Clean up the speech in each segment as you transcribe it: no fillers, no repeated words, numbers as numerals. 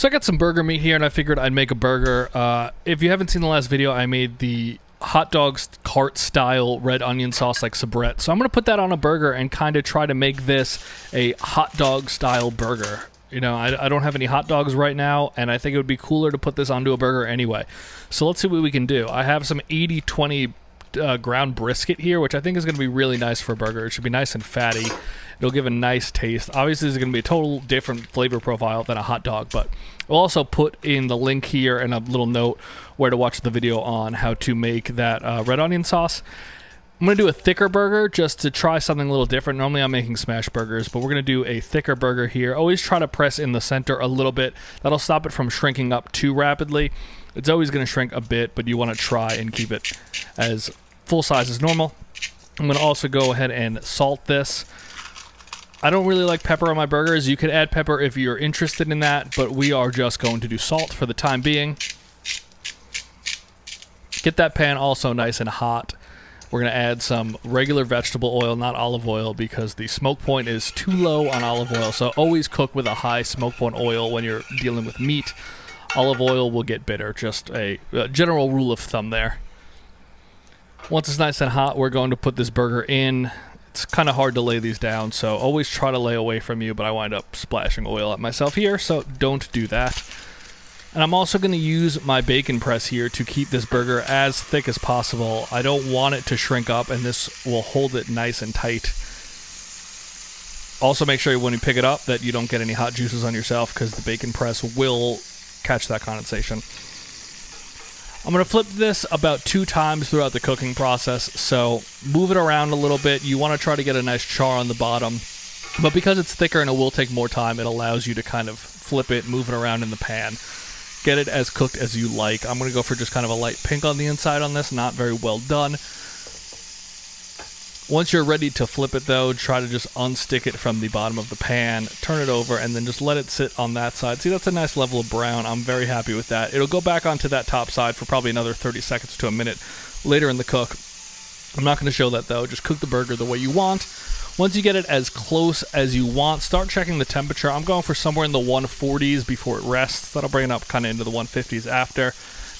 So I got some burger meat here, and I figured I'd make a burger. If you haven't seen the last video, I made the hot dogs cart style red onion sauce like Sabrett. So I'm going to put that on a burger and kind of try to make this a hot dog style burger. You know, I don't have any hot dogs right now, and I think it would be cooler to put this onto a burger anyway. So let's see what we can do. I have some 80-20 ground brisket here, which I think is going to be really nice for a burger. It should be nice and fatty. It'll give a nice taste. Obviously, this is going to be a total different flavor profile than a hot dog, but we'll also put in the link here and a little note where to watch the video on how to make that red onion sauce. I'm going to do a thicker burger just to try something a little different. Normally I'm making smash burgers, but we're going to do a thicker burger here. Always try to press in the center a little bit. That'll stop it from shrinking up too rapidly. It's always going to shrink a bit, but you want to try and keep it as full size as normal. I'm going to also go ahead and salt this. I don't really like pepper on my burgers. You could add pepper if you're interested in that, but we are just going to do salt for the time being. Get that pan also nice and hot. We're going to add some regular vegetable oil, not olive oil, because the smoke point is too low on olive oil. So always cook with a high smoke point oil when you're dealing with meat. Olive oil will get bitter, just a general rule of thumb there. Once it's nice and hot, we're going to put this burger in. It's kind of hard to lay these down, so always try to lay away from you, but I wind up splashing oil at myself here, so don't do that. And I'm also going to use my bacon press here to keep this burger as thick as possible. I don't want it to shrink up, and this will hold it nice and tight. Also make sure when you pick it up that you don't get any hot juices on yourself, because the bacon press will catch that condensation. I'm going to flip this about 2 times throughout the cooking process, so move it around a little bit. You want to try to get a nice char on the bottom, but because it's thicker and it will take more time, it allows you to kind of flip it, move it around in the pan. Get it as cooked as you like. I'm going to go for just kind of a light pink on the inside on this, not very well done. Once you're ready to flip it though, try to just unstick it from the bottom of the pan, turn it over, and then just let it sit on that side. See, that's a nice level of brown. I'm very happy with that. It'll go back onto that top side for probably another 30 seconds to a minute later in the cook. I'm not going to show that though. Just cook the burger the way you want. Once you get it as close as you want, start checking the temperature. I'm going for somewhere in the 140s before it rests. That'll bring it up kind of into the 150s after.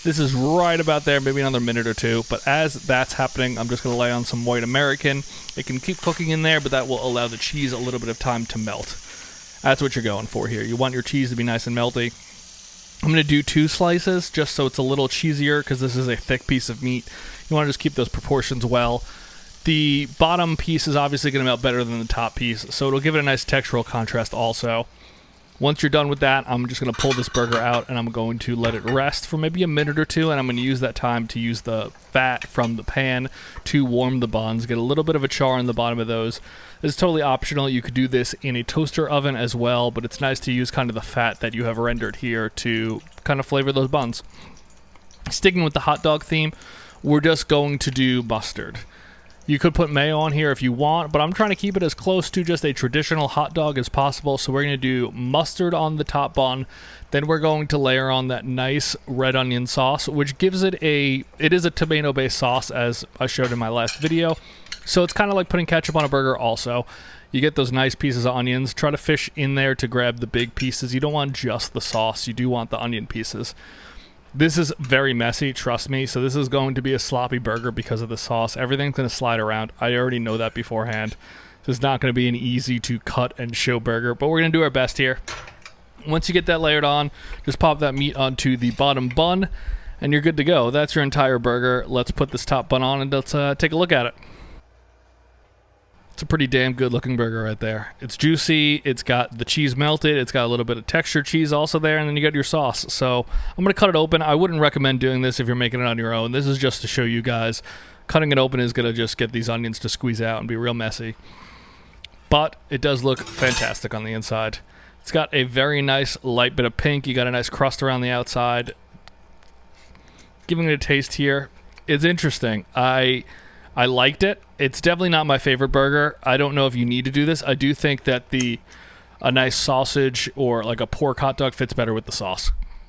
This is right about there, maybe another minute or two. But as that's happening, I'm just going to lay on some white American. It can keep cooking in there, but that will allow the cheese a little bit of time to melt. That's what you're going for here. You want your cheese to be nice and melty. I'm going to do 2 slices just so it's a little cheesier because this is a thick piece of meat. You want to just keep those proportions well. The bottom piece is obviously going to melt better than the top piece, so it'll give it a nice textural contrast also. Once you're done with that, I'm just going to pull this burger out and I'm going to let it rest for maybe a minute or two, and I'm going to use that time to use the fat from the pan to warm the buns, get a little bit of a char on the bottom of those. This is totally optional. You could do this in a toaster oven as well, but it's nice to use kind of the fat that you have rendered here to kind of flavor those buns. Sticking with the hot dog theme, we're just going to do mustard. You could put mayo on here if you want, but I'm trying to keep it as close to just a traditional hot dog as possible. So we're going to do mustard on the top bun. Then we're going to layer on that nice red onion sauce, which gives it it is a tomato-based sauce, as I showed in my last video. So it's kind of like putting ketchup on a burger also. You get those nice pieces of onions. Try to fish in there to grab the big pieces. You don't want just the sauce. You do want the onion pieces. This is very messy, trust me, so this is going to be a sloppy burger because of the sauce. Everything's going to slide around. I already know that beforehand. This is not going to be an easy to cut and show burger, but we're going to do our best here. Once you get that layered on, just pop that meat onto the bottom bun, and you're good to go. That's your entire burger. Let's put this top bun on and let's take a look at it. It's a pretty damn good looking burger right there. It's juicy, it's got the cheese melted, it's got a little bit of textured cheese also there, and then you got your sauce. So I'm going to cut it open. I wouldn't recommend doing this if you're making it on your own. This is just to show you guys. Cutting it open is going to just get these onions to squeeze out and be real messy. But it does look fantastic on the inside. It's got a very nice light bit of pink. You got a nice crust around the outside. Giving it a taste here. It's interesting. I liked it. It's definitely not my favorite burger. I don't know if you need to do this. I do think that a nice sausage or like a pork hot dog fits better with the sauce.